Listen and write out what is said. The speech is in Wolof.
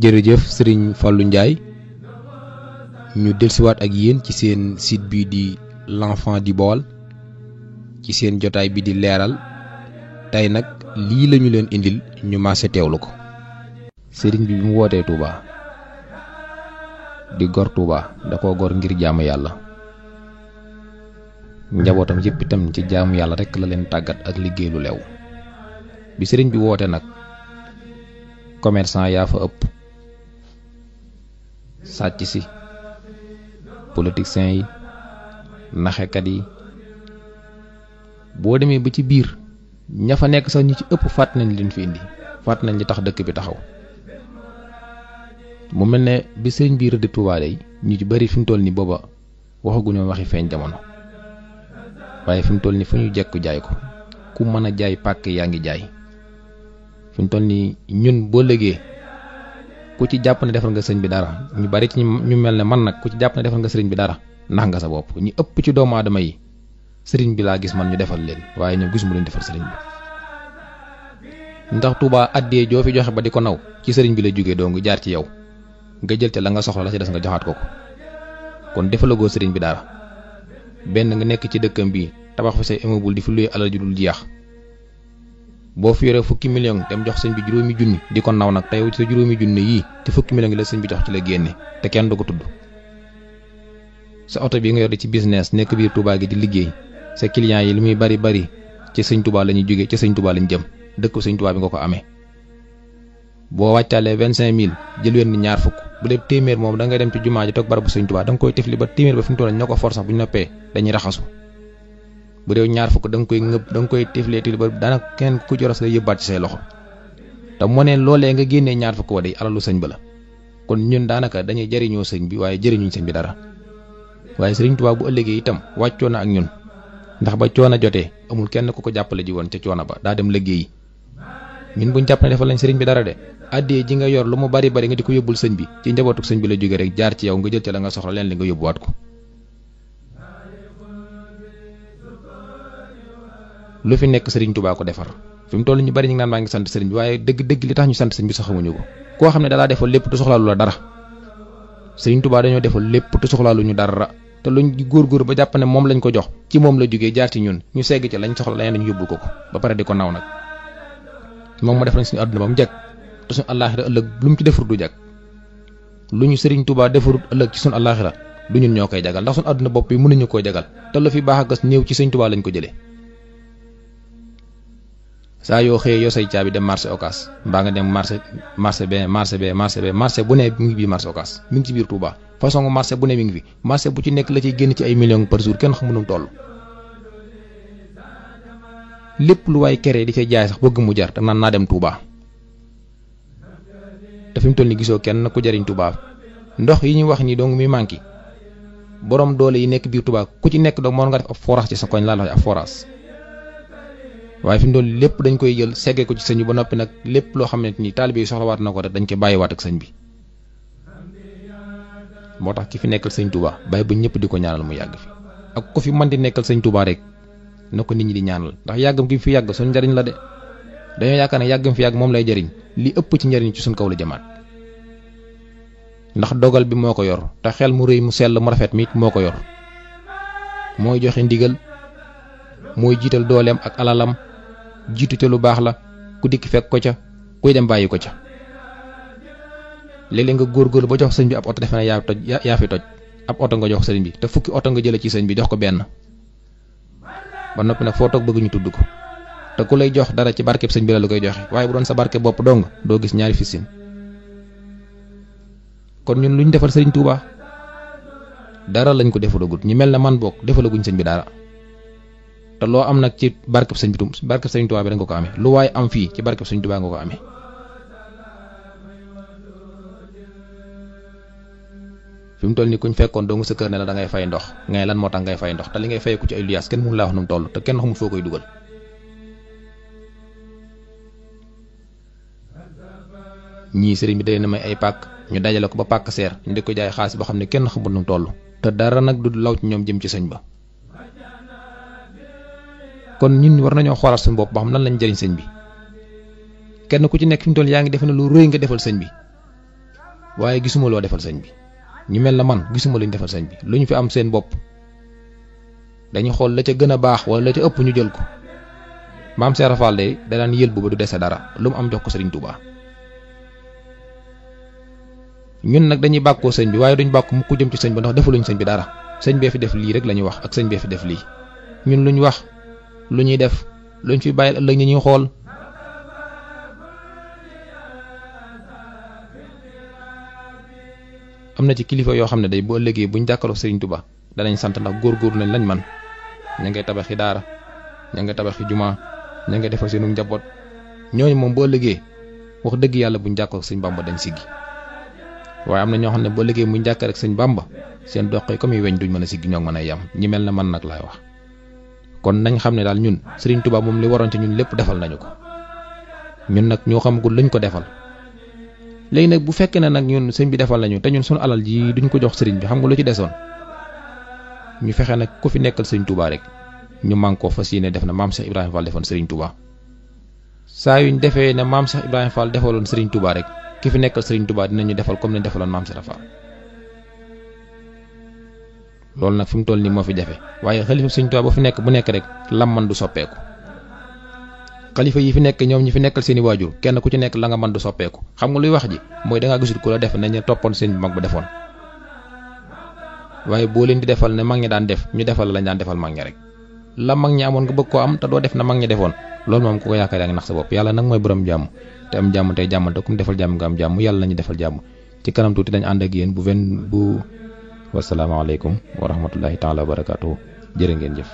jërëjëf Serigne Fallou Ndiaye ñu dellusiwaat ak yéen ci seen site bi di l'enfant du Baol ci seen jotaay bi di leeral tey nag lii lañu leen indil ñu maase teewlu ko. Serigne bi mu wootee Touba di gor Touba da koo gor ngir jaamu yàlla njabootam yëpp itam ci jaamu yàlla rekk la leen tàggat ak liggéey lu lew bi Serigne bi woote nag commerçant yaa fa ëpp sàcc si politiciens yi naxekat yi boo demee ba ci biir ña fa nekk sax ñi ci ëpp fàtt nañ leen fi indi fàtt nañ li tax dëkk bi taxaw mu mel ne bi sëriñ bi rëdd Touba day ñu ci bari fi mu toll ni booba waxaguñoo waxi feeñ jamono waaye fi mu toll ni fu ñu jekku jaay ko ku mën a jaay pàkk yaa ngi jaay fi mu toll ni ñun boo lëgee ku ci jàpp ne defal nga sëñ bi dara ñu bari ci ñu mel ne man nag ku ci jàpp ne defal nga sëriñ bi dara nax nga sa bopp ñi ëpp ci doomu aadama yi sëriñ bi laa gis man ñu defal leen waaye ñoom gisuma leen defal sëriñ bi ndax Touba addee joo fi joxe ba di ko naw ci sëriñ bi la jógee doo nga jaar ci yow nga jël ca la nga soxla la ci des nga joxaat ko kon defalagoo sëriñ bi dara benn nga nekk ci dëkkam bii tabax fi say immeuble di fi luy alal ju dul jeex boo fi yoree fukki million dem jox sëñ bi juróomi junni di ko naw nag te yow sa juróomi junni yii te fukki million yi la sëñ bi jox ci la génne te kenn du ko tudd sa oto bi nga yor di ci business nekk biir Touba gi di liggéey sa clients yi li muy bari bari ci sëñ Touba la ñuy jógee ci sëñ Touba lañ jëm dëkk sëñ Touba bi nga ko amee boo wàccaalee 25000 jël wenn ñaar fukk bu dee téeméer moom da ngay dem ci jumaa ji toog barabu sëñ Touba da nga koy tifli ba téeméer ba fi mu toll ñoo ko for sax bu ñu noppee dañuy raxasu bu dee ñaar fukk da nga koy ngëb da nga koy tiflee tifli ba daanaka kenn ku joros la yëbbaat ci say loxo te moo ne loolee nga génnee ñaar fukk wa day alalu sëñ ba la kon ñun daanaka dañuy jëriñoo sëñ bi waaye jëriñuñ sëñ bi dara waaye sëriñ Touba bu ëllëgee itam wàccoo na ak ñun ndax ba coono jotee amul kenn ku ko jàppale ji woon ca coono ba daa dem liggéeyi ñun buñ jàpp ne defal lañ sëriñ bi dara de addee ji nga yor lu mu bari bari nga di ko yóbbul sëñ bi ci njabootuk sëñ bi la jógee rek jaar ci yow nga jël ca la nga soxla leen li nga yóbbuwaat ko lu fi nekk sëriñ Touba ko defar fi mu toll ñu bari ñu ngi naan maa ngi sant sëriñ bi waaye dëgg-dëgg li tax ñu sant sëñ bi sax xamuñu ko koo xam ne dalaa defal lépp te soxlaalu la dara sëriñ Touba dañoo defal lépp te soxlaalu ñu dara te luñ góor ba jàpp ne moom lañ ko jox ci moom la jógee jaar ci ñun ñu segg ci lañ soxla leneen dañu yóbbul ko ba pare di ko naw nag moom mu def nañ suñu àdduna ba mu jag te suñu àllaaxira ëllëg lu mu ci defur du jag lu ñu sëriñ Touba defarut ëllëg ci suñu àllaaxira du ñun ñoo koy jagal ndax suñu àdduna bopp bi mënuñu koo jagal te lu fi baax a gas néew ci sëriñ Touba lañ ko jëlee saa yoo xëyee yoo say caabi dem marché Ocass mbaa nga dem marché bu ne mi ngi biir marché Ocass mi ngi ci biir Touba façon marché bu ne mi ngi fi marché bu ci nekk la ciy génn ci ay millions par jour kenn xamu nu mu toll lépp lu waay kere di ca jaay sax bëgg mu jar te naan naa dem Touba te fi mu toll ni gisoo kenn ku jariñ Touba ndox yi ñuy wax ni dong mi manqué borom doole yi nekk biir Touba ku ci nekk dong mën nga def ab forage ci sa koñ laa la wax ab forage waaye fi mu toll lépp dañ koy jël seggee ko ci sëñ bi ba noppi nag lépp loo xam ne ni taalibe yi soxlawaat na ko rek dañ koy bàyyiwaat ak sëñ bi moo tax ki fi nekkal sëñ Touba bàyyi ba ñëpp di ko ñaanal mu yàgg fi ak ku fi mën di nekkal sëñ Touba rek na ko nit ñi di ñaanal ndax yàggam gi fi yàgg suñ njariñ la de dañoo yaakaar ne yàggam fi yàgg moom lay jariñ li ëpp ci njariñ ci suñ kaw la jamaat ndax dogal bi moo ko yor te xel mu rëy mu sell mu rafet mi moo ko yor mooy joxe ndigal mooy jiital dooleem ak alalam jiitu te lu baax la ku dikk fekk ko ca kuy dem bàyyi ko ca léeg-léeg nga góorgóorlu ba jox sëñ bi ab oto defe ne yaa fi toj ab oto nga jox sëñ bi te fukki oto nga jële ci sëñ bi jox ko benn ba noppi nag foo toog bëgg ñu tudd ko te ku lay jox dara ci barkeb sëñ bi la lu koy joxe waaye bu doon sa barke bopp dong doo gis ñaari fisin kon ñun luñ defal sëriñ Touba dara lañ ko defalagut ñi mel ne man bokk defalaguñ sëñ bi dara te loo am nag ci barkeb sëñ Touba bi da nga ko amee lu waaye am fii ci barkeb sëñ Touba nga ko amee fi mu toll nii kuñ fekkoon doo nga sa kër ne la da ngay fay ndox ngay lan moo tax ngay fay ndox te li ngay fayeku ci ay luyaas kenn mënu laa wax nu mu toll te kenn xamul foo koy dugal ñii sëriñ bi day na may ay pàkk ñu dajale ko ba pàkk seer ñu di ko jaay xaalis boo xam ne kenn xamul nu mu toll te dara nag du law ci ñoom jëm ci sëñ ba kon ñun war nañoo xoolaat suñu bopp ba xam lan lañ jëriñ sëñ bi kenn ku ci nekk fi mu toll yaa ngi defe ne lu rëy nga defal sëñ bi waaye gisuma loo defal sëñ bi ñu mel na man gisuma luñ defal sëñ bi lu ñu fi am seen bopp dañuy xool la ca gën a baax wala la ca ëpp ñu jël ko maam Cheikh Rafal de da daan yël bu ba du dese dara lu mu am jox ko Serigne Touba. ñun nag dañuy bàkkoo sëñ bi waaye duñ bàkku mu ko jëm ci sëñ bi ndax defaluñ sëñ bi dara sëñ bee fi def lii rek la ñuy wax ak sëñ bee fi def lii ñun luñ wax lu ñuy def luñ fi bàyyil ëllëg ñi ñuy xool. am na ci kilifa yoo xam ne day bu ëllëgee buñ jàkkaloo Serigne Touba danañ sant ndax góorgóorlu nañ lañ man ña ngay tabaxi daara ña ngay tabaxi jumaa ña ngay defal seenu njaboot ñooñu moom boo ëllëgee wax dëgg yàlla buñ jàkkaloo Sëñ Bamba dañ siggi waaye am na ñoo xam ne boo ëllëgee buñ jàkkaar rek Sëñ Bamba seen doxee comme yi weñ duñ mën a siggi ñoo mën a yam ñi mel na man nag laay wax. kon nañ xam ne daal ñun Serigne Touba moom li waroon ci ñun lépp defal nañu ko ñun nag ñoo xamagul luñ ko defal. léegi nag bu fekkee ne nag ñun sëñ bi defal nañu te ñun suñu alal ji duñ ko jox sëriñ bi xam nga lu ci desoon ñu fexe nag ku fi nekkal sëñ Touba rek ñu man koo fas yéene def na maam Cheikh Ibrahima Fall defoon sëriñ Touba. saa yuñ defee ne maam Cheikh Ibrahima Fall defaloon sëriñ Touba rek ki fi nekkal sëriñ Touba dinañu defal comme ni defaloon maam Cheikh Fall. loolu nag fi mu toll nii moo fi jafe waaye xalifa sëñ Touba bu fi nekk bu nekk rek lam man du soppeeku. xalifa yi fi nekk ñoom ñi fi nekkal seeni waajur kenn ku ci nekk la nga mën du soppeeku xam nga luy wax ji mooy dangaa gisul ku la def nañu toppoon seen mag ba defoon waaye boo leen di defal ne mag ñi daan def ñu defal lañ daan defal mag ñi rek la mag ñi amoon nga bëgg koo am te doo def na mag ñi defoon loolu moom ku ko yaakaar yaa ngi nax sa bopp yàlla nag mooy borom jàmm te am jàmm tey jàmmante ku mu defal jàmm nga am jàmm yàlla nañu defal jàmm ci kanam tuuti dañ ànd ak yéen bu wasalaamaaleykum wa rahmatullahi taala wa barakaatuhu jërë ngeen jëf